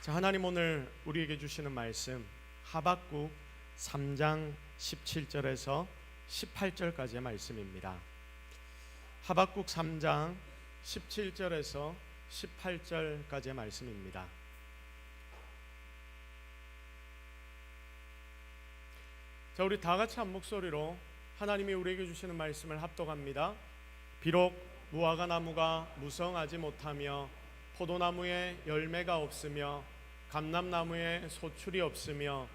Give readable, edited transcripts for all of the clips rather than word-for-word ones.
자, 하나님 오늘 우리에게 주시는 말씀 하박국 3장 17절에서 18절까지의 말씀입니다. 하박국 3장 17절에서 18절까지의 말씀입니다. 자, 우리 다 같이 한 목소리로 하나님이 우리에게 주시는 말씀을 합독합니다. 비록 무화과 나무가 무성하지 못하며 포도나무에 열매가 없으며 감람나무에 소출이 없으며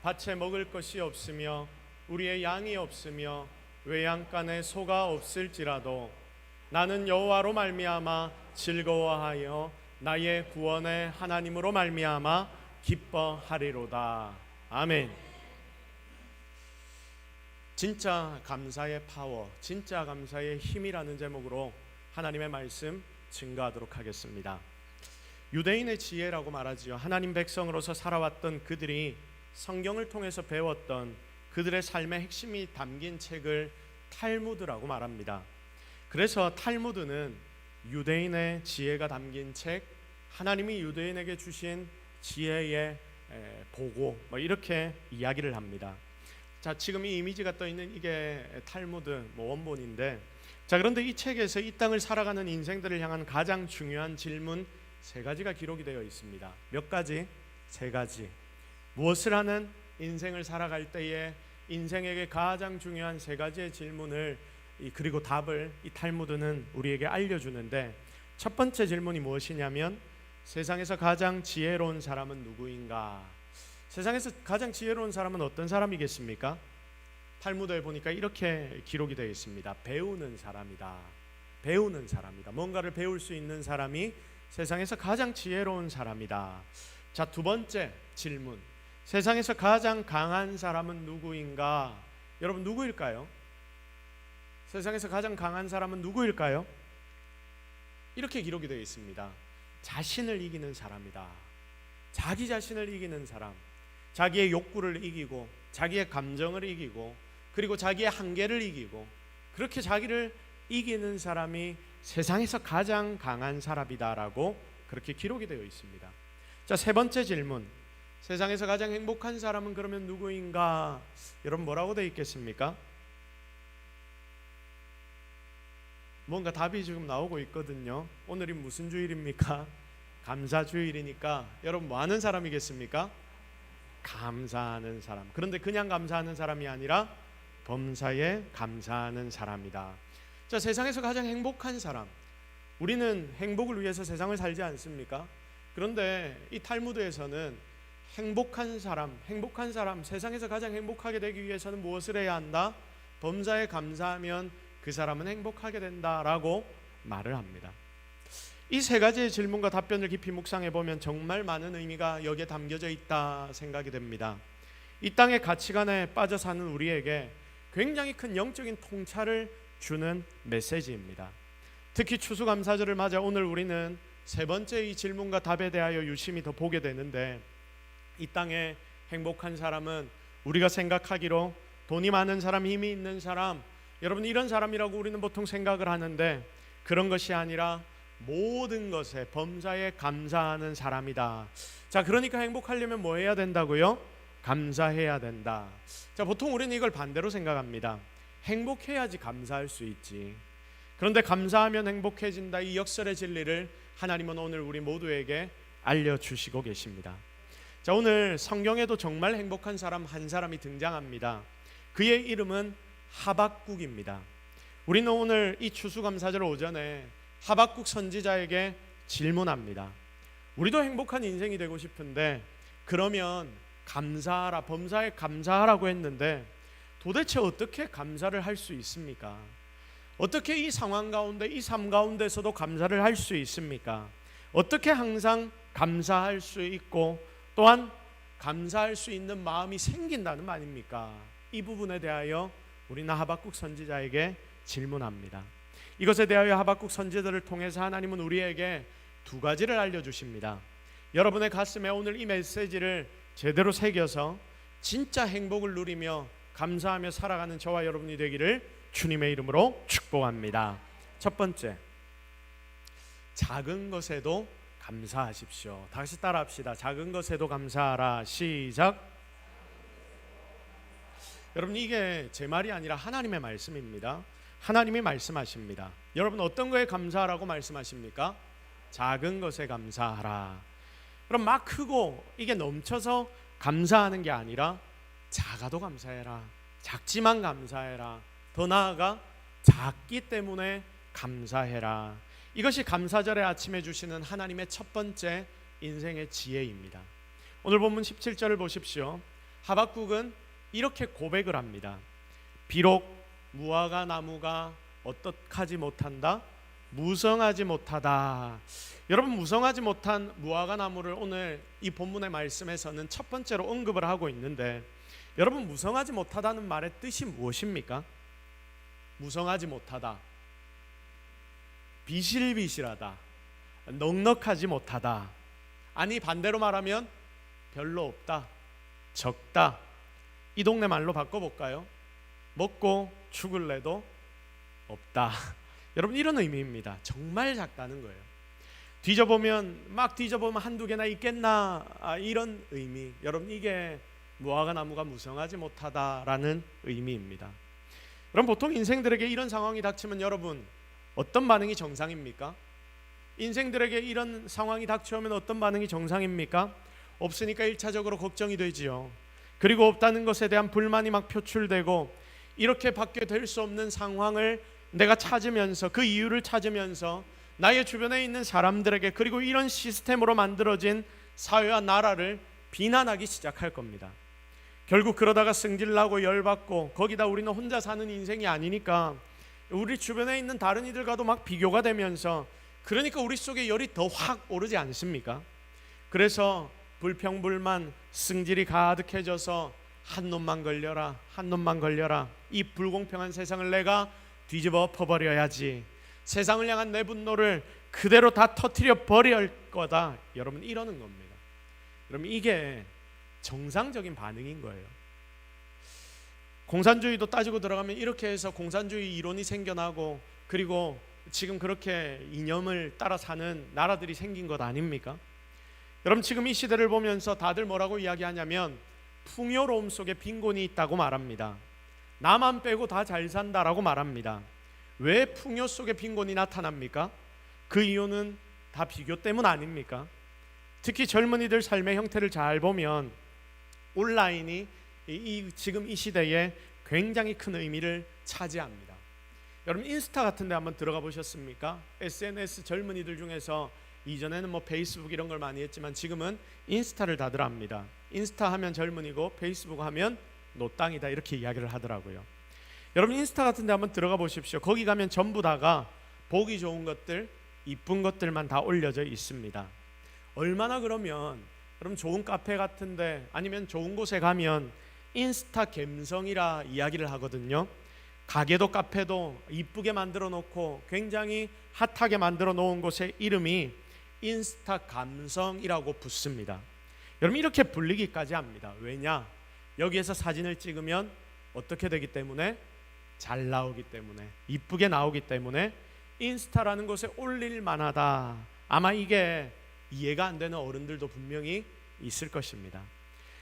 밭에 먹을 것이 없으며 우리의 양이 없으며 외양간에 소가 없을지라도 나는 여호와로 말미암아 즐거워하여 나의 구원의 하나님으로 말미암아 기뻐하리로다. 아멘. 진짜 감사의 파워, 진짜 감사의 힘이라는 제목으로 하나님의 말씀 증거하도록 하겠습니다. 유대인의 지혜라고 말하지요. 하나님 백성으로서 살아왔던 그들이 성경을 통해서 배웠던 그들의 삶의 핵심이 담긴 책을 탈무드라고 말합니다. 그래서 탈무드는 유대인의 지혜가 담긴 책, 하나님이 유대인에게 주신 지혜의 보고, 이렇게 이야기를 합니다. 자, 지금 이 이미지가 떠 있는 이게 탈무드 원본인데, 자, 그런데 이 책에서 이 땅을 살아가는 인생들을 향한 가장 중요한 질문 3가지가 기록이 되어 있습니다. 몇 가지? 3가지. 무엇을 하는 인생을 살아갈 때에 인생에게 가장 중요한 3가지의 질문을 그리고 답을 이 탈무드는 우리에게 알려주는데, 첫 번째 질문이 무엇이냐면 세상에서 가장 지혜로운 사람은 누구인가? 세상에서 가장 지혜로운 사람은 어떤 사람이겠습니까? 탈무드에 보니까 이렇게 기록이 되어 있습니다. 배우는 사람이다. 배우는 사람이다. 뭔가를 배울 수 있는 사람이 세상에서 가장 지혜로운 사람이다. 자, 두 번째 질문. 세상에서 가장 강한 사람은 누구인가? 여러분, 누구일까요? 세상에서 가장 강한 사람은 누구일까요? 이렇게 기록이 되어 있습니다. 자신을 이기는 사람이다. 자기 자신을 이기는 사람. 자기의 욕구를 이기고 자기의 감정을 이기고 그리고 자기의 한계를 이기고 그렇게 자기를 이기는 사람이 세상에서 가장 강한 사람이다라고 그렇게 기록이 되어 있습니다. 자, 세 번째 질문. 세상에서 가장 행복한 사람은 그러면 누구인가? 여러분, 뭐라고 되어 있겠습니까? 뭔가 답이 지금 나오고 있거든요. 오늘이 무슨 주일입니까? 감사주일이니까 여러분 뭐 하는 사람이겠습니까? 감사하는 사람. 그런데 그냥 감사하는 사람이 아니라 범사에 감사하는 사람이다. 자, 세상에서 가장 행복한 사람. 우리는 행복을 위해서 세상을 살지 않습니까? 그런데 이 탈무드에서는 행복한 사람, 세상에서 가장 행복하게 되기 위해서는 무엇을 해야 한다? 범사에 감사하면 그 사람은 행복하게 된다라고 말을 합니다. 이 3가지의 질문과 답변을 깊이 묵상해 보면 정말 많은 의미가 여기에 담겨져 있다 생각이 됩니다. 이 땅의 가치관에 빠져 사는 우리에게 굉장히 큰 영적인 통찰을 주는 메시지입니다. 특히 추수감사절을 맞아 오늘 우리는 3번째 이 질문과 답에 대하여 유심히 더 보게 되는데, 이 땅에 행복한 사람은 우리가 생각하기로 돈이 많은 사람, 힘이 있는 사람, 여러분 이런 사람이라고 우리는 보통 생각을 하는데 그런 것이 아니라 모든 것에 범사에 감사하는 사람이다. 자, 그러니까 행복하려면 뭐 해야 된다고요? 감사해야 된다. 자, 보통 우리는 이걸 반대로 생각합니다. 행복해야지 감사할 수 있지. 그런데 감사하면 행복해진다. 이 역설의 진리를 하나님은 오늘 우리 모두에게 알려주시고 계십니다. 자, 오늘 성경에도 정말 행복한 사람 한 사람이 등장합니다. 그의 이름은 하박국입니다. 우리는 오늘 이 추수감사절 오전에 하박국 선지자에게 질문합니다. 우리도 행복한 인생이 되고 싶은데 그러면 감사하라, 범사에 감사하라고 했는데 도대체 어떻게 감사를 할 수 있습니까? 어떻게 이 상황 가운데, 이 삶 가운데서도 감사를 할 수 있습니까? 어떻게 항상 감사할 수 있고 또한 감사할 수 있는 마음이 생긴다는 말입니까? 이 부분에 대하여 우리는 하박국 선지자에게 질문합니다. 이것에 대하여 하박국 선지자를 통해서 하나님은 우리에게 2가지를 알려주십니다. 여러분의 가슴에 오늘 이 메시지를 제대로 새겨서 진짜 행복을 누리며 감사하며 살아가는 저와 여러분이 되기를 주님의 이름으로 축복합니다. 첫 번째, 작은 것에도 감사하십시오. 다시 따라합시다. 작은 것에도 감사하라. 시작. 여러분, 이게 제 말이 아니라 하나님의 말씀입니다. 하나님이 말씀하십니다. 여러분, 어떤 거에 감사하라고 말씀하십니까? 작은 것에 감사하라. 그럼 막 크고 이게 넘쳐서 감사하는 게 아니라 작아도 감사해라. 작지만 감사해라. 더 나아가 작기 때문에 감사해라. 이것이 감사절의 아침에 주시는 하나님의 첫 번째 인생의 지혜입니다. 오늘 본문 17절을 보십시오. 하박국은 이렇게 고백을 합니다. 비록 무화과 나무가 어떡하지 못한다? 무성하지 못하다. 여러분, 무성하지 못한 무화과 나무를 오늘 이 본문의 말씀에서는 첫 번째로 언급을 하고 있는데, 여러분, 무성하지 못하다는 말의 뜻이 무엇입니까? 무성하지 못하다, 비실비실하다, 넉넉하지 못하다. 아니, 반대로 말하면 별로 없다, 적다. 이 동네 말로 바꿔볼까요? 먹고 죽을래도 없다. 여러분, 이런 의미입니다. 정말 작다는 거예요. 뒤져보면 한두 개나 있겠나, 이런 의미. 여러분, 이게 무화과 나무가 무성하지 못하다라는 의미입니다. 여러분, 보통 인생들에게 이런 상황이 닥치면 여러분 어떤 반응이 정상입니까? 인생들에게 이런 상황이 닥쳐오면 어떤 반응이 정상입니까? 없으니까 1차적으로 걱정이 되지요. 그리고 없다는 것에 대한 불만이 막 표출되고, 이렇게 밖에 될 수 없는 상황을 내가 찾으면서, 그 이유를 찾으면서 나의 주변에 있는 사람들에게, 그리고 이런 시스템으로 만들어진 사회와 나라를 비난하기 시작할 겁니다. 결국 그러다가 승질나고 열받고, 거기다 우리는 혼자 사는 인생이 아니니까 우리 주변에 있는 다른 이들과도 막 비교가 되면서, 그러니까 우리 속에 열이 더 확 오르지 않습니까? 그래서 불평불만, 승질이 가득해져서 한 놈만 걸려라, 한 놈만 걸려라. 이 불공평한 세상을 내가 뒤집어 엎어버려야지. 세상을 향한 내 분노를 그대로 다 터뜨려 버릴 거다. 여러분, 이러는 겁니다. 여러분, 이게 정상적인 반응인 거예요. 공산주의도 따지고 들어가면 이렇게 해서 공산주의 이론이 생겨나고, 그리고 지금 그렇게 이념을 따라 사는 나라들이 생긴 것 아닙니까? 여러분, 지금 이 시대를 보면서 다들 뭐라고 이야기하냐면 풍요로움 속에 빈곤이 있다고 말합니다. 나만 빼고 다 잘 산다라고 말합니다. 왜 풍요 속에 빈곤이 나타납니까? 그 이유는 다 비교 때문 아닙니까? 특히 젊은이들 삶의 형태를 잘 보면 온라인이 지금 이 시대에 굉장히 큰 의미를 차지합니다. 여러분, 인스타 같은 데 한번 들어가 보셨습니까? SNS 젊은이들 중에서, 이전에는 페이스북 이런 걸 많이 했지만 지금은 인스타를 다들 합니다. 인스타 하면 젊은이고 페이스북 하면 노땅이다, 이렇게 이야기를 하더라고요. 여러분, 인스타 같은 데 한번 들어가 보십시오. 거기 가면 전부 다가 보기 좋은 것들, 이쁜 것들만 다 올려져 있습니다. 얼마나 그러면 여러분, 좋은 카페 같은 데 아니면 좋은 곳에 가면 인스타 갬성이라 이야기를 하거든요. 가게도 카페도 이쁘게 만들어 놓고 굉장히 핫하게 만들어 놓은 곳의 이름이 인스타 감성이라고 붙습니다. 여러분, 이렇게 불리기까지 합니다. 왜냐? 여기에서 사진을 찍으면 어떻게 되기 때문에? 잘 나오기 때문에, 이쁘게 나오기 때문에 인스타라는 곳에 올릴 만하다. 아마 이게 이해가 안 되는 어른들도 분명히 있을 것입니다.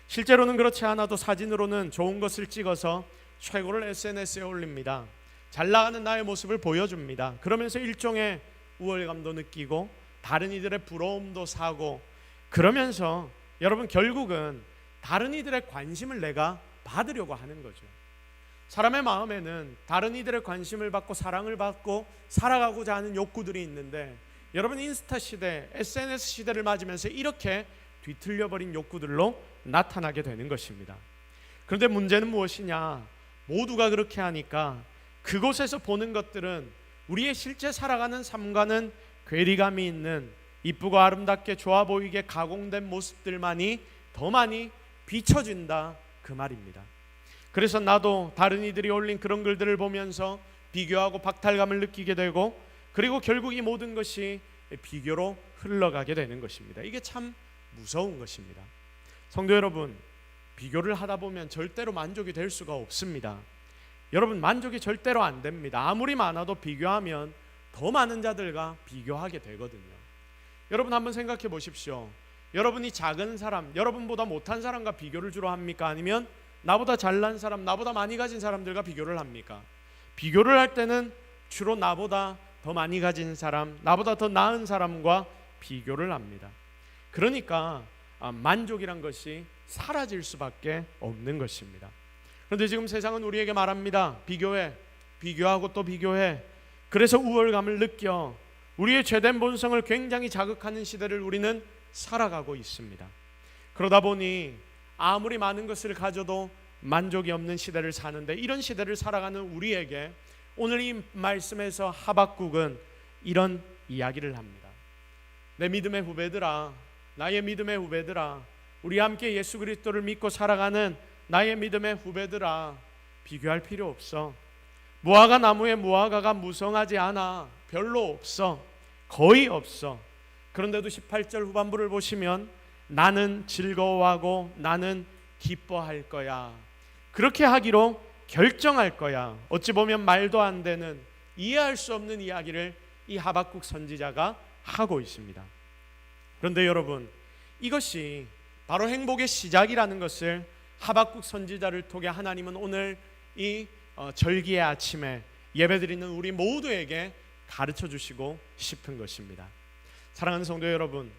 실제로는 그렇지 않아도 사진으로는 좋은 것을 찍어서 최고를 SNS에 올립니다. 잘 나가는 나의 모습을 보여줍니다. 그러면서 일종의 우월감도 느끼고 다른 이들의 부러움도 사고, 그러면서 여러분, 결국은 다른 이들의 관심을 내가 받으려고 하는 거죠. 사람의 마음에는 다른 이들의 관심을 받고 사랑을 받고 살아가고자 하는 욕구들이 있는데, 여러분, 인스타 시대, SNS 시대를 맞으면서 이렇게 뒤틀려버린 욕구들로 나타나게 되는 것입니다. 그런데 문제는 무엇이냐? 모두가 그렇게 하니까 그곳에서 보는 것들은 우리의 실제 살아가는 삶과는 괴리감이 있는, 이쁘고 아름답게 좋아 보이게 가공된 모습들만이 더 많이 비춰진다, 그 말입니다. 그래서 나도 다른 이들이 올린 그런 글들을 보면서 비교하고 박탈감을 느끼게 되고, 그리고 결국 이 모든 것이 비교로 흘러가게 되는 것입니다. 이게 참 무서운 것입니다. 성도 여러분, 비교를 하다 보면 절대로 만족이 될 수가 없습니다. 여러분, 만족이 절대로 안 됩니다. 아무리 많아도 비교하면 더 많은 자들과 비교하게 되거든요. 여러분 한번 생각해 보십시오. 여러분이 작은 사람, 여러분보다 못한 사람과 비교를 주로 합니까? 아니면 나보다 잘난 사람, 나보다 많이 가진 사람들과 비교를 합니까? 비교를 할 때는 주로 나보다 더 많이 가진 사람, 나보다 더 나은 사람과 비교를 합니다. 그러니까 만족이란 것이 사라질 수밖에 없는 것입니다. 그런데 지금 세상은 우리에게 말합니다. 비교해, 비교하고 또 비교해. 그래서 우월감을 느껴 우리의 죄된 본성을 굉장히 자극하는 시대를 우리는 살아가고 있습니다. 그러다 보니 아무리 많은 것을 가져도 만족이 없는 시대를 사는데, 이런 시대를 살아가는 우리에게 오늘 이 말씀에서 하박국은 이런 이야기를 합니다. 내 믿음의 후배들아, 나의 믿음의 후배들아, 우리 함께 예수 그리스도를 믿고 살아가는 나의 믿음의 후배들아, 비교할 필요 없어. 무화과 나무의 무화과가 무성하지 않아. 별로 없어. 거의 없어. 그런데도 18절 후반부를 보시면 나는 즐거워하고 나는 기뻐할 거야. 그렇게 하기로 결정할 거야. 어찌 보면 말도 안 되는, 이해할 수 없는 이야기를 이 하박국 선지자가 하고 있습니다. 그런데 여러분, 이것이 바로 행복의 시작이라는 것을 하박국 선지자를 통해 하나님은 오늘 이 절기의 아침에 예배드리는 우리 모두에게 가르쳐 주시고 싶은 것입니다. 사랑하는 성도 여러분,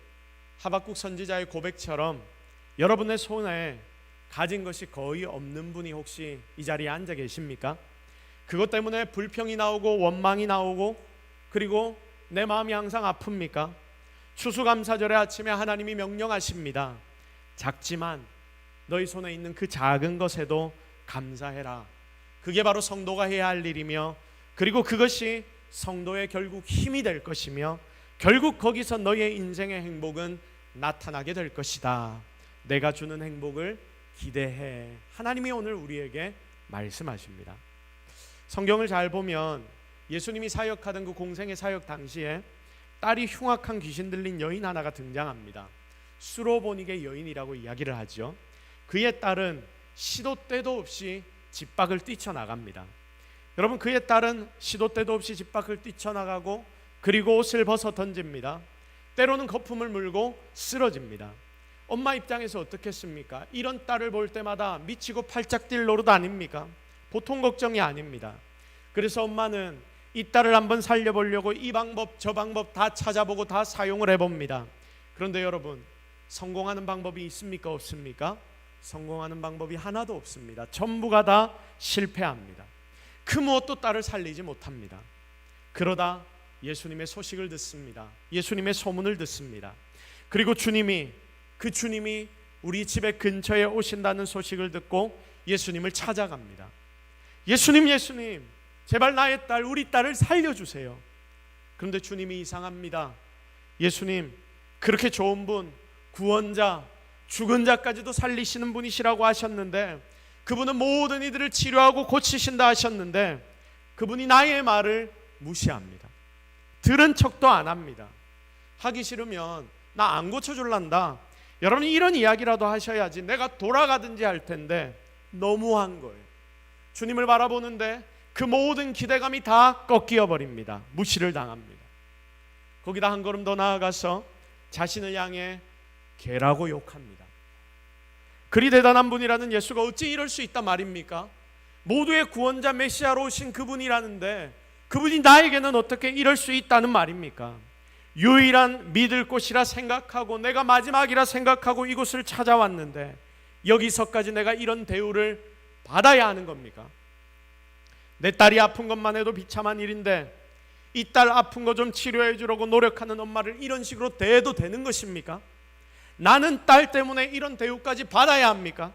하박국 선지자의 고백처럼 여러분의 손에 가진 것이 거의 없는 분이 혹시 이 자리에 앉아 계십니까? 그것 때문에 불평이 나오고 원망이 나오고 그리고 내 마음이 항상 아픕니까? 추수감사절의 아침에 하나님이 명령하십니다. 작지만 너희 손에 있는 그 작은 것에도 감사해라. 그게 바로 성도가 해야 할 일이며, 그리고 그것이 성도의 결국 힘이 될 것이며, 결국 거기서 너의 인생의 행복은 나타나게 될 것이다. 내가 주는 행복을 기대해. 하나님이 오늘 우리에게 말씀하십니다. 성경을 잘 보면 예수님이 사역하던 그 공생의 사역 당시에 딸이 흉악한 귀신 들린 여인 하나가 등장합니다. 수로보닉의 여인이라고 이야기를 하죠. 그의 딸은 시도 때도 없이 집 밖을 뛰쳐나갑니다. 여러분, 그의 딸은 시도 때도 없이 집 밖을 뛰쳐나가고 그리고 옷을 벗어 던집니다. 때로는 거품을 물고 쓰러집니다. 엄마 입장에서 어떻겠습니까? 이런 딸을 볼 때마다 미치고 팔짝 뛸 노릇 아닙니까? 보통 걱정이 아닙니다. 그래서 엄마는 이 딸을 한번 살려보려고 이 방법 저 방법 다 찾아보고 다 사용을 해봅니다. 그런데 여러분, 성공하는 방법이 있습니까? 없습니까? 성공하는 방법이 하나도 없습니다. 전부가 다 실패합니다. 그 무엇도 딸을 살리지 못합니다. 그러다 예수님의 소식을 듣습니다. 예수님의 소문을 듣습니다. 그리고 주님이 우리 집의 근처에 오신다는 소식을 듣고 예수님을 찾아갑니다. 예수님, 제발 나의 딸, 우리 딸을 살려주세요. 그런데 주님이 이상합니다. 예수님, 그렇게 좋은 분, 구원자, 죽은 자까지도 살리시는 분이시라고 하셨는데, 그분은 모든 이들을 치료하고 고치신다 하셨는데, 그분이 나의 말을 무시합니다. 들은 척도 안 합니다. 하기 싫으면 나 안 고쳐줄란다. 여러분이 이런 이야기라도 하셔야지. 내가 돌아가든지 할 텐데 너무한 거예요. 주님을 바라보는데 그 모든 기대감이 다 꺾여 버립니다. 무시를 당합니다. 거기다 한 걸음 더 나아가서 자신을 향해 개라고 욕합니다. 그리 대단한 분이라는 예수가 어찌 이럴 수 있단 말입니까? 모두의 구원자 메시아로 오신 그분이라는데 그분이 나에게는 어떻게 이럴 수 있다는 말입니까? 유일한 믿을 곳이라 생각하고 내가 마지막이라 생각하고 이곳을 찾아왔는데 여기서까지 내가 이런 대우를 받아야 하는 겁니까? 내 딸이 아픈 것만 해도 비참한 일인데 이 딸 아픈 거 좀 치료해 주려고 노력하는 엄마를 이런 식으로 대해도 되는 것입니까? 나는 딸 때문에 이런 대우까지 받아야 합니까?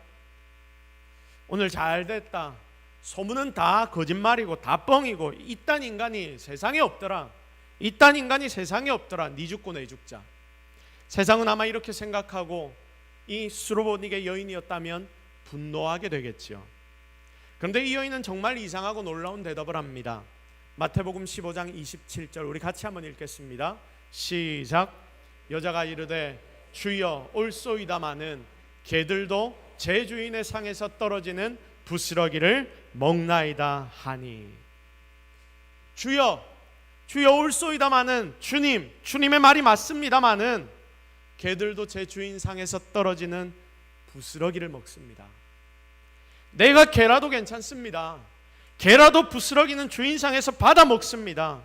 오늘 잘 됐다. 소문은 다 거짓말이고 다 뻥이고 이딴 인간이 세상에 없더라. 이딴 인간이 세상에 없더라. 니 죽고 내 죽자. 세상은 아마 이렇게 생각하고 이 수로보닉의 여인이었다면 분노하게 되겠지요. 그런데 이 여인은 정말 이상하고 놀라운 대답을 합니다. 마태복음 15장 27절 우리 같이 한번 읽겠습니다. 시작. 여자가 이르되 주여 올소이다마는 개들도 제 주인의 상에서 떨어지는 부스러기를 먹나이다 하니. 주여, 주여 올소이다마는 주님의 말이 맞습니다마는 개들도 제 주인상에서 떨어지는 부스러기를 먹습니다. 내가 개라도 괜찮습니다. 개라도 부스러기는 주인상에서 받아 먹습니다.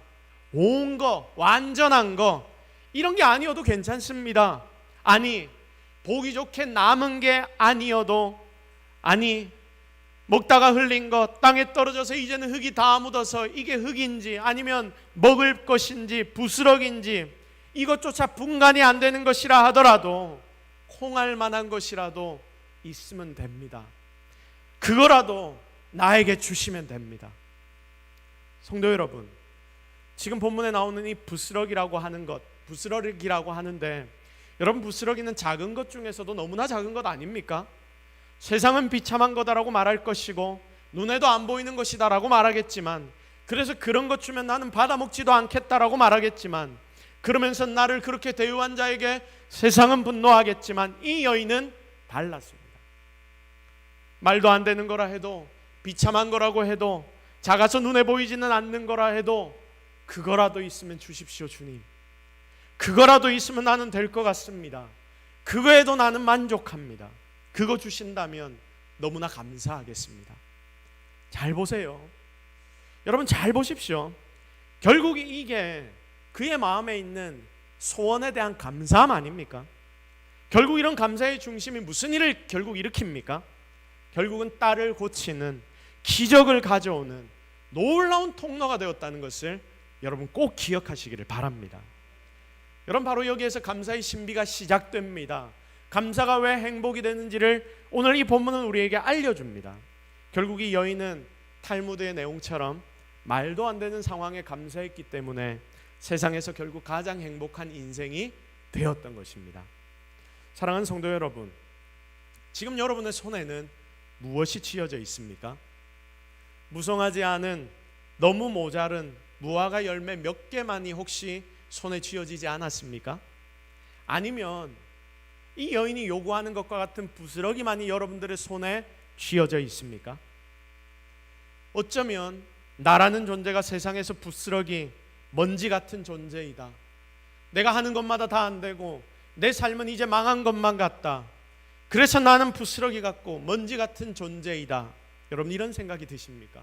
온 거, 완전한 거, 이런 게 아니어도 괜찮습니다. 아니, 보기 좋게 남은 게 아니어도, 아니, 먹다가 흘린 거 땅에 떨어져서 이제는 흙이 다 묻어서 이게 흙인지 아니면 먹을 것인지 부스러기인지 이것조차 분간이 안 되는 것이라 하더라도 콩알 만한 것이라도 있으면 됩니다. 그거라도 나에게 주시면 됩니다. 성도 여러분, 지금 본문에 나오는 이 부스러기라고 하는 것, 부스러기라고 하는데, 여러분, 부스러기는 작은 것 중에서도 너무나 작은 것 아닙니까? 세상은 비참한 거다라고 말할 것이고 눈에도 안 보이는 것이다라고 말하겠지만, 그래서 그런 것 주면 나는 받아먹지도 않겠다라고 말하겠지만, 그러면서 나를 그렇게 대우한 자에게 세상은 분노하겠지만 이 여인은 달랐습니다. 말도 안 되는 거라 해도, 비참한 거라고 해도, 작아서 눈에 보이지는 않는 거라 해도 그거라도 있으면 주십시오 주님. 그거라도 있으면 나는 될 것 같습니다. 그거에도 나는 만족합니다. 그거 주신다면 너무나 감사하겠습니다. 잘 보세요. 여러분 잘 보십시오. 결국 이게 그의 마음에 있는 소원에 대한 감사함 아닙니까? 결국 이런 감사의 중심이 무슨 일을 결국 일으킵니까? 결국은 딸을 고치는, 기적을 가져오는 놀라운 통로가 되었다는 것을 여러분 꼭 기억하시기를 바랍니다. 여러분, 바로 여기에서 감사의 신비가 시작됩니다. 감사가 왜 행복이 되는지를 오늘 이 본문은 우리에게 알려줍니다. 결국 이 여인은 탈무드의 내용처럼 말도 안 되는 상황에 감사했기 때문에 세상에서 결국 가장 행복한 인생이 되었던 것입니다. 사랑하는 성도 여러분, 지금 여러분의 손에는 무엇이 쥐어져 있습니까? 무성하지 않은, 너무 모자른 무화과 열매 몇 개만이 혹시 손에 쥐어지지 않았습니까? 아니면 이 여인이 요구하는 것과 같은 부스러기만이 여러분들의 손에 쥐어져 있습니까? 어쩌면 나라는 존재가 세상에서 부스러기, 먼지 같은 존재이다. 내가 하는 것마다 다 안 되고 내 삶은 이제 망한 것만 같다. 그래서 나는 부스러기 같고 먼지 같은 존재이다. 여러분, 이런 생각이 드십니까?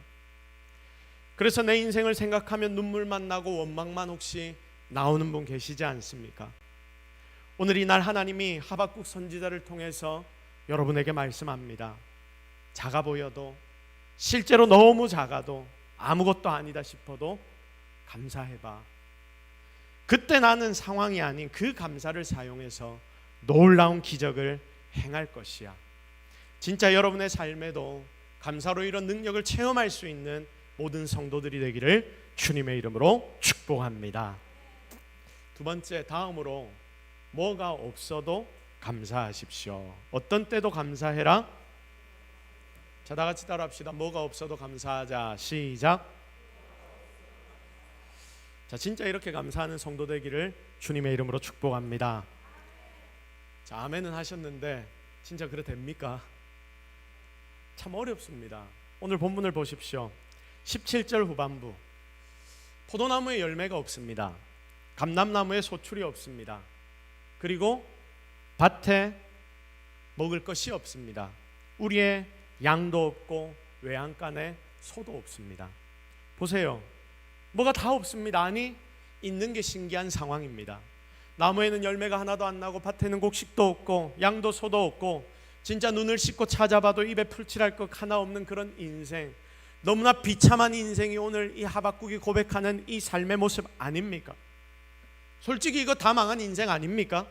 그래서 내 인생을 생각하면 눈물만 나고 원망만 혹시 나오는 분 계시지 않습니까? 오늘 이날 하나님이 하박국 선지자를 통해서 여러분에게 말씀합니다. 작아 보여도, 실제로 너무 작아도, 아무것도 아니다 싶어도 감사해봐. 그때 나는 상황이 아닌 그 감사를 사용해서 놀라운 기적을 행할 것이야. 진짜 여러분의 삶에도 감사로 이런 능력을 체험할 수 있는 모든 성도들이 되기를 주님의 이름으로 축복합니다. 두 번째, 다음으로 뭐가 없어도 감사하십시오. 어떤 때도 감사해라. 자, 다 같이 따라합시다. 뭐가 없어도 감사하자. 시작. 자, 진짜 이렇게 감사하는 성도 되기를 주님의 이름으로 축복합니다. 자, 아멘은 하셨는데 진짜 그래 됩니까? 참 어렵습니다. 오늘 본문을 보십시오. 17절 후반부. 포도나무에 열매가 없습니다. 감람나무에 소출이 없습니다. 그리고 밭에 먹을 것이 없습니다. 우리의 양도 없고 외양간에 소도 없습니다. 보세요. 뭐가 다 없습니다. 아니, 있는 게 신기한 상황입니다. 나무에는 열매가 하나도 안 나고 밭에는 곡식도 없고 양도 소도 없고 진짜 눈을 씻고 찾아봐도 입에 풀칠할 것 하나 없는 그런 인생, 너무나 비참한 인생이 오늘 이 하박국이 고백하는 이 삶의 모습 아닙니까? 솔직히 이거 다 망한 인생 아닙니까?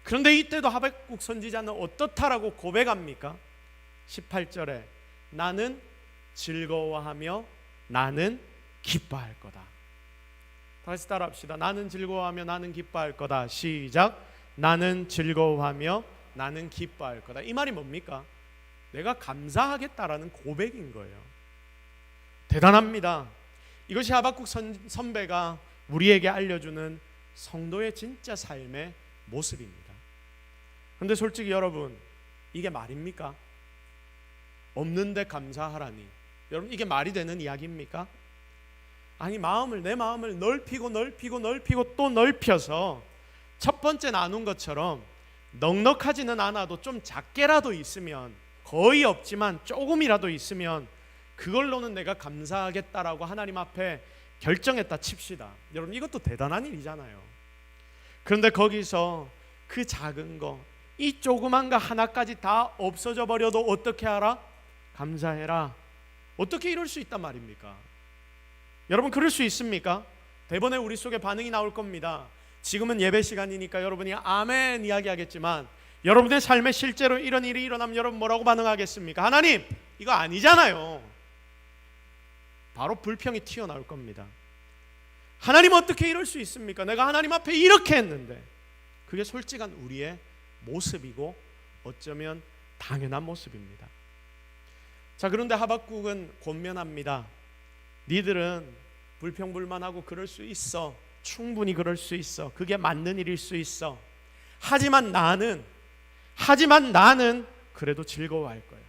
그런데 이때도 하박국 선지자는 어떻다라고 고백합니까? 18절에 나는 즐거워하며 나는 기뻐할 거다. 다시 따라합시다. 나는 즐거워하며 나는 기뻐할 거다. 시작. 나는 즐거워하며 나는 기뻐할 거다. 이 말이 뭡니까? 내가 감사하겠다라는 고백인 거예요. 대단합니다. 이것이 하박국 선배가 우리에게 알려주는 성도의 진짜 삶의 모습입니다. 그런데 솔직히 여러분, 이게 말입니까? 없는데 감사하라니, 여러분 이게 말이 되는 이야기입니까? 아니 내 마음을 넓히고 또 넓혀서 첫 번째 나눈 것처럼 넉넉하지는 않아도 좀 작게라도 있으면, 거의 없지만 조금이라도 있으면 그걸로는 내가 감사하겠다라고 하나님 앞에 결정했다 칩시다. 여러분 이것도 대단한 일이잖아요. 그런데 거기서 그 작은 거, 이 조그만 거 하나까지 다 없어져 버려도 어떻게 하라? 감사해라. 어떻게 이럴 수 있단 말입니까? 여러분 그럴 수 있습니까? 대번에 우리 속에 반응이 나올 겁니다. 지금은 예배 시간이니까 여러분이 아멘 이야기하겠지만 여러분의 삶에 실제로 이런 일이 일어나면 여러분 뭐라고 반응하겠습니까? 하나님 이거 아니잖아요. 바로 불평이 튀어나올 겁니다. 하나님 어떻게 이럴 수 있습니까? 내가 하나님 앞에 이렇게 했는데. 그게 솔직한 우리의 모습이고 어쩌면 당연한 모습입니다. 자, 그런데 하박국은 권면합니다. 니들은 불평불만하고 그럴 수 있어. 충분히 그럴 수 있어. 그게 맞는 일일 수 있어. 하지만 나는 그래도 즐거워할 거야.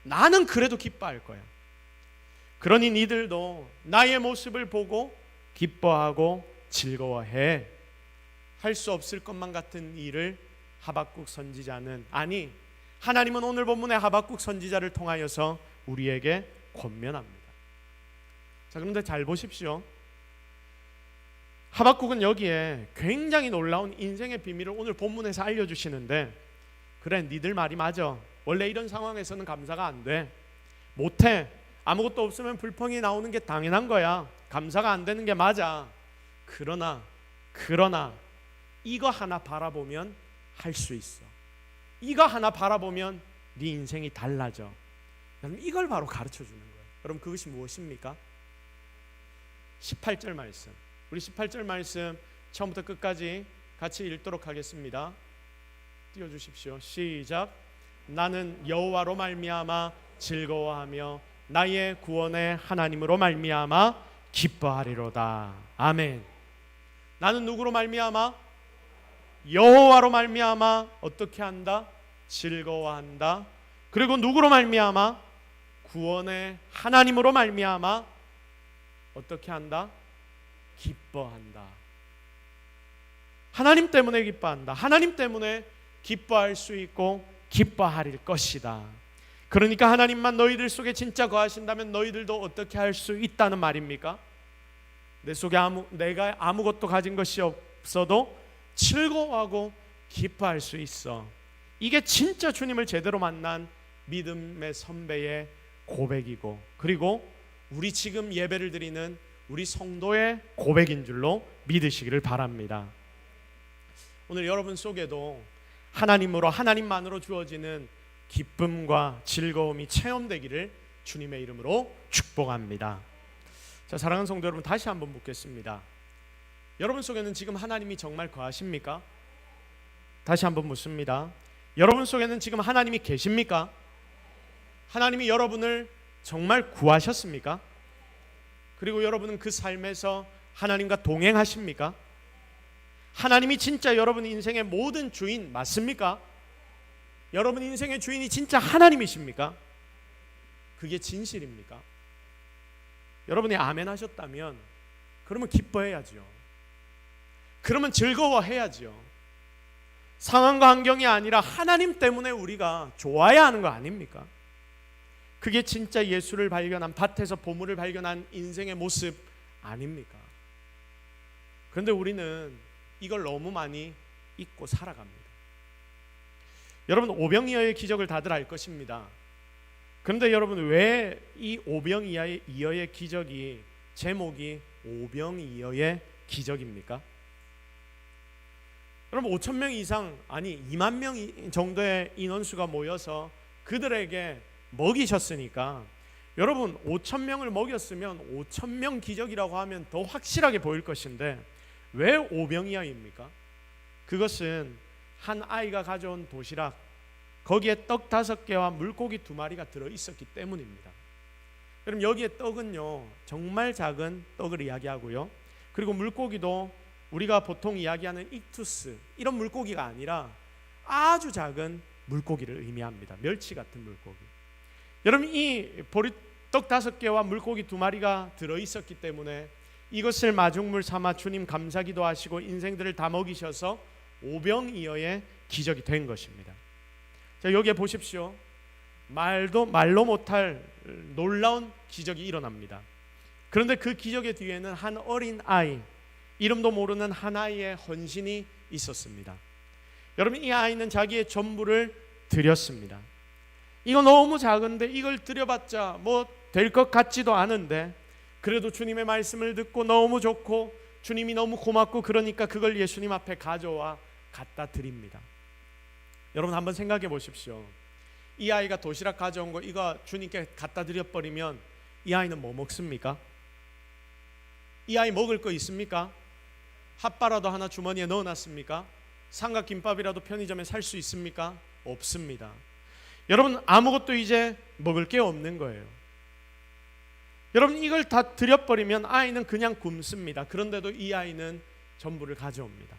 나는 그래도 기뻐할 거야. 그러니 니들도 나의 모습을 보고 기뻐하고 즐거워해. 할 수 없을 것만 같은 일을 하박국 선지자는, 아니 하나님은 오늘 본문의 하박국 선지자를 통하여서 우리에게 권면합니다. 자, 그런데 잘 보십시오. 하박국은 여기에 굉장히 놀라운 인생의 비밀을 오늘 본문에서 알려주시는데, 그래 니들 말이 맞아. 원래 이런 상황에서는 감사가 안 돼. 못해. 아무것도 없으면 불평이 나오는 게 당연한 거야. 감사가 안 되는 게 맞아. 그러나 이거 하나 바라보면 할 수 있어. 이거 하나 바라보면 네 인생이 달라져. 여러분 이걸 바로 가르쳐 주는 거예요. 여러분 그것이 무엇입니까? 18절 말씀. 우리 18절 말씀 처음부터 끝까지 같이 읽도록 하겠습니다. 띄워주십시오. 시작. 나는 여호와로 말미암아 즐거워하며 나의 구원의 하나님으로 말미암아 기뻐하리로다. 아멘. 나는 누구로 말미암아? 여호와로 말미암아 어떻게 한다? 즐거워한다. 그리고 누구로 말미암아? 구원의 하나님으로 말미암아 어떻게 한다? 기뻐한다. 하나님 때문에 기뻐한다. 하나님 때문에 기뻐할 수 있고 기뻐할 것이다. 그러니까 하나님만 너희들 속에 진짜 거하신다면 너희들도 어떻게 할 수 있다는 말입니까? 내 속에 내가 아무것도 가진 것이 없어도 즐거워하고 기뻐할 수 있어. 이게 진짜 주님을 제대로 만난 믿음의 선배의 고백이고, 그리고 우리 지금 예배를 드리는 우리 성도의 고백인 줄로 믿으시기를 바랍니다. 오늘 여러분 속에도 하나님으로, 하나님만으로 주어지는 기쁨과 즐거움이 체험되기를 주님의 이름으로 축복합니다. 자, 사랑하는 성도 여러분, 다시 한번 묻겠습니다. 여러분 속에는 지금 하나님이 정말 거하십니까? 다시 한번 묻습니다. 여러분 속에는 지금 하나님이 계십니까? 하나님이 여러분을 정말 구하셨습니까? 그리고 여러분은 그 삶에서 하나님과 동행하십니까? 하나님이 진짜 여러분 인생의 모든 주인 맞습니까? 여러분 인생의 주인이 진짜 하나님이십니까? 그게 진실입니까? 여러분이 아멘 하셨다면 그러면 기뻐해야죠. 그러면 즐거워해야죠. 상황과 환경이 아니라 하나님 때문에 우리가 좋아야 하는 거 아닙니까? 그게 진짜 예수를 발견한, 밭에서 보물을 발견한 인생의 모습 아닙니까? 그런데 우리는 이걸 너무 많이 잊고 살아갑니다. 여러분 오병이어의 기적을 다들 알 것입니다. 그런데 여러분 왜 이 오병이어의 기적이 제목이 오병이어의 기적입니까? 여러분 5천 명 이상, 아니 2만 명 정도의 인원수가 모여서 그들에게 먹이셨으니까, 여러분 5천 명을 먹였으면 5천 명 기적이라고 하면 더 확실하게 보일 것인데 왜 오병이어입니까? 그것은 한 아이가 가져온 도시락, 거기에 떡 5개와 물고기 2마리가 들어있었기 때문입니다. 여러분 여기에 떡은요 정말 작은 떡을 이야기하고요, 그리고 물고기도 우리가 보통 이야기하는 익투스 이런 물고기가 아니라 아주 작은 물고기를 의미합니다. 멸치 같은 물고기. 여러분 이 떡 5개와 물고기 2마리가 들어있었기 때문에 이것을 마중물 삼아 주님 감사기도 하시고 인생들을 다 먹이셔서 오병이어의 기적이 된 것입니다. 자, 여기에 보십시오. 말로 못할 놀라운 기적이 일어납니다. 그런데 그 기적의 뒤에는 한 어린 아이, 이름도 모르는 한 아이의 헌신이 있었습니다. 여러분, 이 아이는 자기의 전부를 드렸습니다. 이거 너무 작은데 이걸 드려봤자 뭐 될 것 같지도 않은데 그래도 주님의 말씀을 듣고 너무 좋고 주님이 너무 고맙고 그러니까 그걸 예수님 앞에 가져와 갖다 드립니다. 여러분 한번 생각해 보십시오. 이 아이가 도시락 가져온 거 이거 주님께 갖다 드려버리면 이 아이는 뭐 먹습니까? 이 아이 먹을 거 있습니까? 핫바라도 하나 주머니에 넣어놨습니까? 삼각김밥이라도 편의점에 살 수 있습니까? 없습니다. 여러분 아무것도 이제 먹을 게 없는 거예요. 여러분 이걸 다 드려버리면 아이는 그냥 굶습니다. 그런데도 이 아이는 전부를 가져옵니다.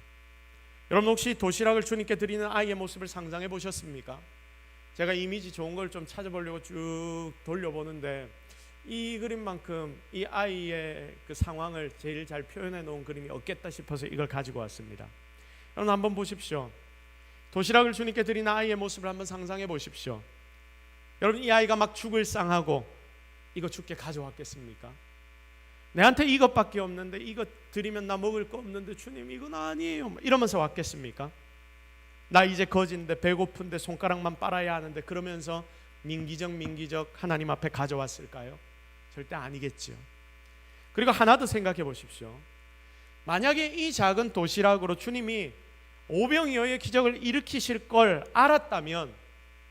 여러분 혹시 도시락을 주님께 드리는 아이의 모습을 상상해 보셨습니까? 제가 이미지 좋은 걸 좀 찾아보려고 쭉 돌려보는데 이 그림만큼 이 아이의 그 상황을 제일 잘 표현해 놓은 그림이 없겠다 싶어서 이걸 가지고 왔습니다. 여러분 한번 보십시오. 도시락을 주님께 드리는 아이의 모습을 한번 상상해 보십시오. 여러분 이 아이가 막 죽을 상하고 이거 주께 가져왔겠습니까? 내한테 이것밖에 없는데 이거 드리면 나 먹을 거 없는데 주님 이건 아니에요 이러면서 왔겠습니까? 나 이제 거지인데 배고픈데 손가락만 빨아야 하는데 그러면서 민기적 하나님 앞에 가져왔을까요? 절대 아니겠죠. 그리고 하나 더 생각해 보십시오. 만약에 이 작은 도시락으로 주님이 오병이어의 기적을 일으키실 걸 알았다면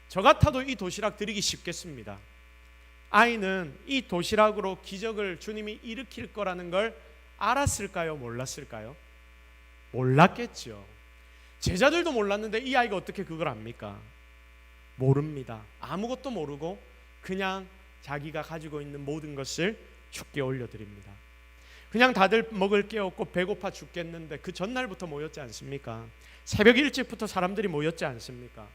저 같아도 이 도시락 드리기 쉽겠습니다. 아이는 이 도시락으로 기적을 주님이 일으킬 거라는 걸 알았을까요? 몰랐을까요? 몰랐겠죠. 제자들도 몰랐는데 이 아이가 어떻게 그걸 압니까? 모릅니다. 아무것도 모르고 그냥 자기가 가지고 있는 모든 것을 주께 올려드립니다. 그냥 다들 먹을 게 없고 배고파 죽겠는데 그 전날부터 모였지 않습니까? 새벽 일찍부터 사람들이 모였지 않습니까?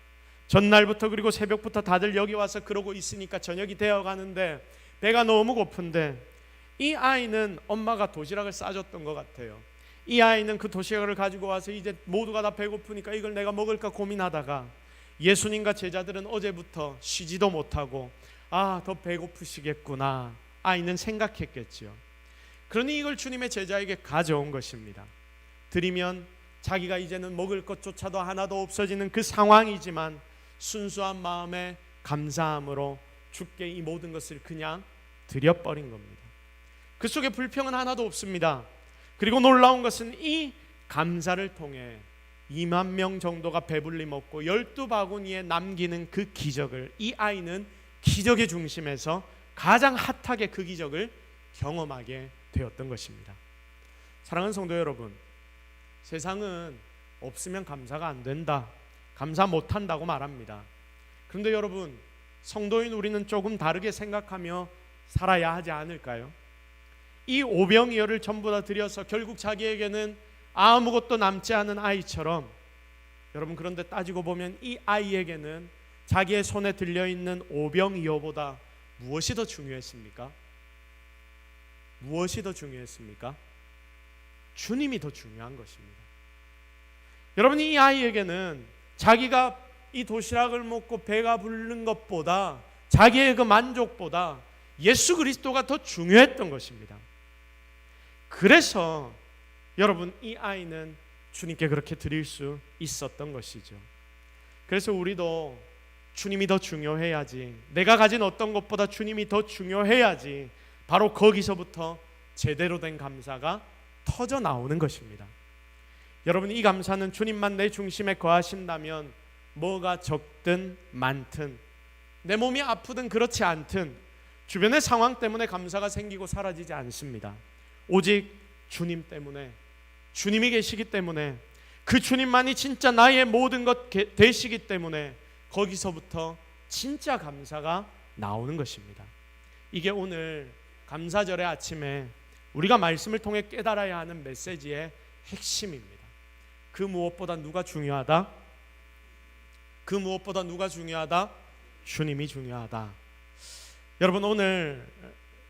전날부터 그리고 새벽부터 다들 여기 와서 그러고 있으니까 저녁이 되어가는데 배가 너무 고픈데 이 아이는 엄마가 도시락을 싸줬던 것 같아요. 이 아이는 그 도시락을 가지고 와서 이제 모두가 다 배고프니까 이걸 내가 먹을까 고민하다가 예수님과 제자들은 어제부터 쉬지도 못하고 더 배고프시겠구나 아이는 생각했겠죠. 그러니 이걸 주님의 제자에게 가져온 것입니다. 드리면 자기가 이제는 먹을 것조차도 하나도 없어지는 그 상황이지만 순수한 마음에 감사함으로 주께 이 모든 것을 그냥 드려버린 겁니다. 그 속에 불평은 하나도 없습니다. 그리고 놀라운 것은 이 감사를 통해 2만 명 정도가 배불리 먹고 12바구니에 남기는 그 기적을 이 아이는 기적의 중심에서 가장 핫하게 그 기적을 경험하게 되었던 것입니다. 사랑하는 성도 여러분, 세상은 없으면 감사가 안 된다, 감사 못한다고 말합니다. 그런데 여러분, 성도인 우리는 조금 다르게 생각하며 살아야 하지 않을까요? 이 오병이어를 전부 다 드려서 결국 자기에게는 아무것도 남지 않은 아이처럼, 여러분 그런데 따지고 보면 이 아이에게는 자기의 손에 들려있는 오병이어보다 무엇이 더 중요했습니까? 무엇이 더 중요했습니까? 주님이 더 중요한 것입니다. 여러분 이 아이에게는 자기가 이 도시락을 먹고 배가 부른 것보다 자기의 그 만족보다 예수 그리스도가 더 중요했던 것입니다. 그래서 여러분 이 아이는 주님께 그렇게 드릴 수 있었던 것이죠. 그래서 우리도 주님이 더 중요해야지, 내가 가진 어떤 것보다 주님이 더 중요해야지, 바로 거기서부터 제대로 된 감사가 터져 나오는 것입니다. 여러분 이 감사는 주님만 내 중심에 거하신다면 뭐가 적든 많든, 내 몸이 아프든 그렇지 않든 주변의 상황 때문에 감사가 생기고 사라지지 않습니다. 오직 주님 때문에, 주님이 계시기 때문에, 그 주님만이 진짜 나의 모든 것 되시기 때문에 거기서부터 진짜 감사가 나오는 것입니다. 이게 오늘 감사절의 아침에 우리가 말씀을 통해 깨달아야 하는 메시지의 핵심입니다. 그 무엇보다 누가 중요하다? 그 무엇보다 누가 중요하다? 주님이 중요하다. 여러분, 오늘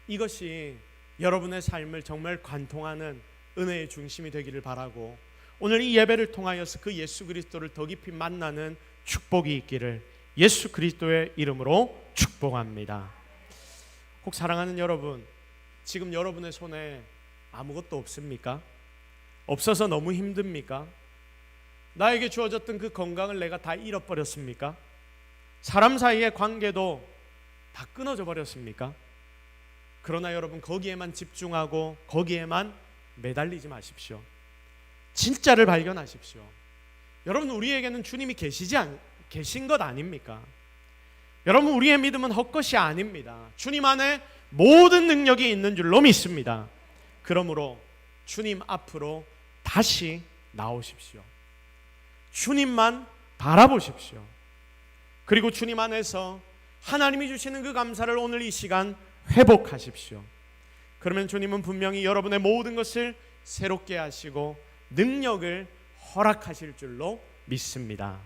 이것이 여러분의 삶을 정말 관통하는 은혜의 중심이 되기를 바라고, 오늘 이 예배를 통하여서 그 예수 그리스도를 더 깊이 만나는 축복이 있기를 예수 그리스도의 이름으로 축복합니다. 혹 사랑하는 여러분, 지금 여러분의 손에 아무것도 없습니까? 없어서 너무 힘듭니까? 나에게 주어졌던 그 건강을 내가 다 잃어버렸습니까? 사람 사이의 관계도 다 끊어져 버렸습니까? 그러나 여러분, 거기에만 집중하고 거기에만 매달리지 마십시오. 진짜를 발견하십시오. 여러분, 우리에게는 주님이 계신 것 아닙니까? 여러분, 우리의 믿음은 헛것이 아닙니다. 주님 안에 모든 능력이 있는 줄로 믿습니다. 그러므로 주님 앞으로 다시 나오십시오. 주님만 바라보십시오. 그리고 주님 안에서 하나님이 주시는 그 감사를 오늘 이 시간 회복하십시오. 그러면 주님은 분명히 여러분의 모든 것을 새롭게 하시고 능력을 허락하실 줄로 믿습니다.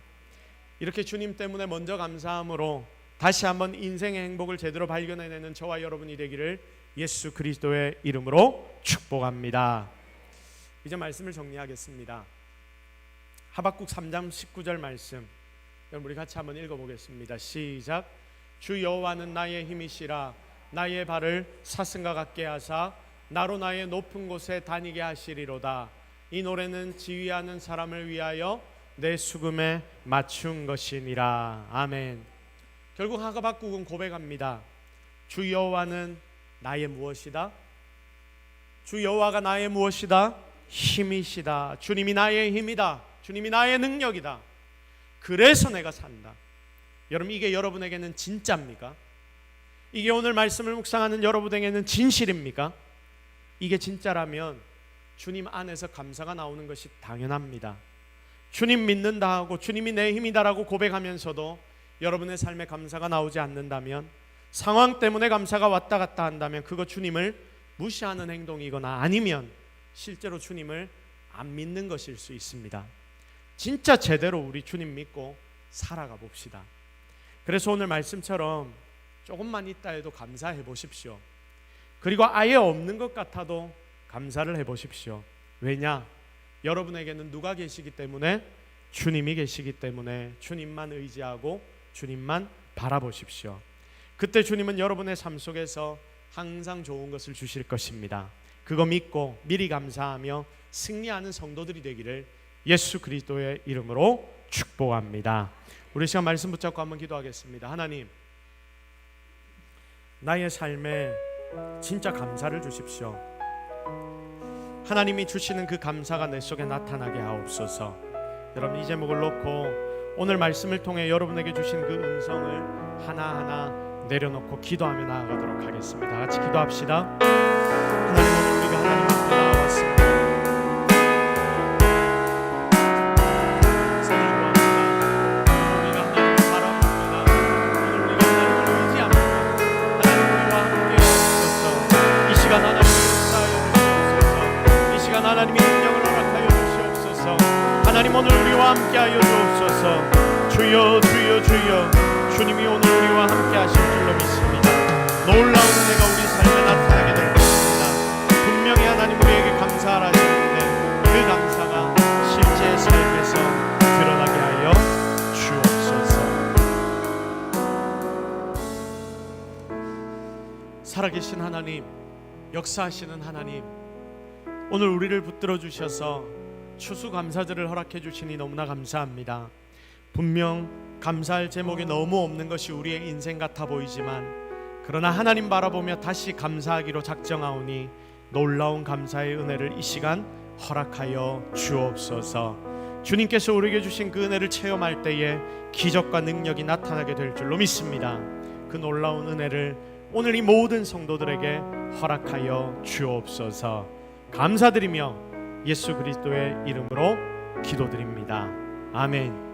이렇게 주님 때문에 먼저 감사함으로 다시 한번 인생의 행복을 제대로 발견해내는 저와 여러분이 되기를 예수 그리스도의 이름으로 축복합니다. 이제 말씀을 정리하겠습니다. 하박국 3장 19절 말씀, 여러분 우리 같이 한번 읽어보겠습니다. 시작. 주 여호와는 나의 힘이시라. 나의 발을 사슴과 같게 하사 나로 나의 높은 곳에 다니게 하시리로다. 이 노래는 지휘하는 사람을 위하여 내 수금에 맞춘 것이니라. 아멘. 결국 하박국은 고백합니다. 주 여호와는 나의 무엇이다? 주 여호와가 나의 무엇이다? 힘이시다. 주님이 나의 힘이다. 주님이 나의 능력이다. 그래서 내가 산다. 여러분, 이게 여러분에게는 진짜입니까? 이게 오늘 말씀을 묵상하는 여러분에게는 진실입니까? 이게 진짜라면 주님 안에서 감사가 나오는 것이 당연합니다. 주님 믿는다 하고 주님이 내 힘이다라고 고백하면서도 여러분의 삶에 감사가 나오지 않는다면, 상황 때문에 감사가 왔다 갔다 한다면 그거 주님을 무시하는 행동이거나 아니면 실제로 주님을 안 믿는 것일 수 있습니다. 진짜 제대로 우리 주님 믿고 살아가 봅시다. 그래서 오늘 말씀처럼 조금만 있다 해도 감사해 보십시오. 그리고 아예 없는 것 같아도 감사를 해 보십시오. 왜냐? 여러분에게는 누가 계시기 때문에? 주님이 계시기 때문에 주님만 의지하고 주님만 바라보십시오. 그때 주님은 여러분의 삶 속에서 항상 좋은 것을 주실 것입니다. 그거 믿고 미리 감사하며 승리하는 성도들이 되기를 예수 그리스도의 이름으로 축복합니다. 우리 시간 말씀 붙잡고 한번 기도하겠습니다. 하나님, 나의 삶에 진짜 감사를 주십시오. 하나님이 주시는 그 감사가 내 속에 나타나게 하옵소서. 여러분, 이 제목을 놓고 오늘 말씀을 통해 여러분에게 주신 그 음성을 하나하나 내려놓고 기도하며 나아가도록 하겠습니다. 같이 기도합시다. 하나님, 오늘 우리가 하나님 앞에 나와왔습니다. 하나님이 능력을 허락하여 주시옵소서. 하나님, 오늘 우리와 함께하여 주옵소서. 주여 주여 주여, 주님이 오늘 우리와 함께하실 줄로 믿습니다. 놀라운 은혜가 우리 삶에 나타나게 될 것입니다. 분명히 하나님 우리에게 감사하라 하시는데 그 감사가 실제 삶에서 드러나게 하여 주옵소서. 살아계신 하나님, 역사하시는 하나님, 오늘 우리를 붙들어 주셔서 추수감사절을 허락해 주시니 너무나 감사합니다. 분명 감사할 제목이 너무 없는 것이 우리의 인생 같아 보이지만, 그러나 하나님 바라보며 다시 감사하기로 작정하오니 놀라운 감사의 은혜를 이 시간 허락하여 주옵소서. 주님께서 우리에게 주신 그 은혜를 체험할 때에 기적과 능력이 나타나게 될 줄로 믿습니다. 그 놀라운 은혜를 오늘 이 모든 성도들에게 허락하여 주옵소서. 감사드리며 예수 그리스도의 이름으로 기도드립니다. 아멘.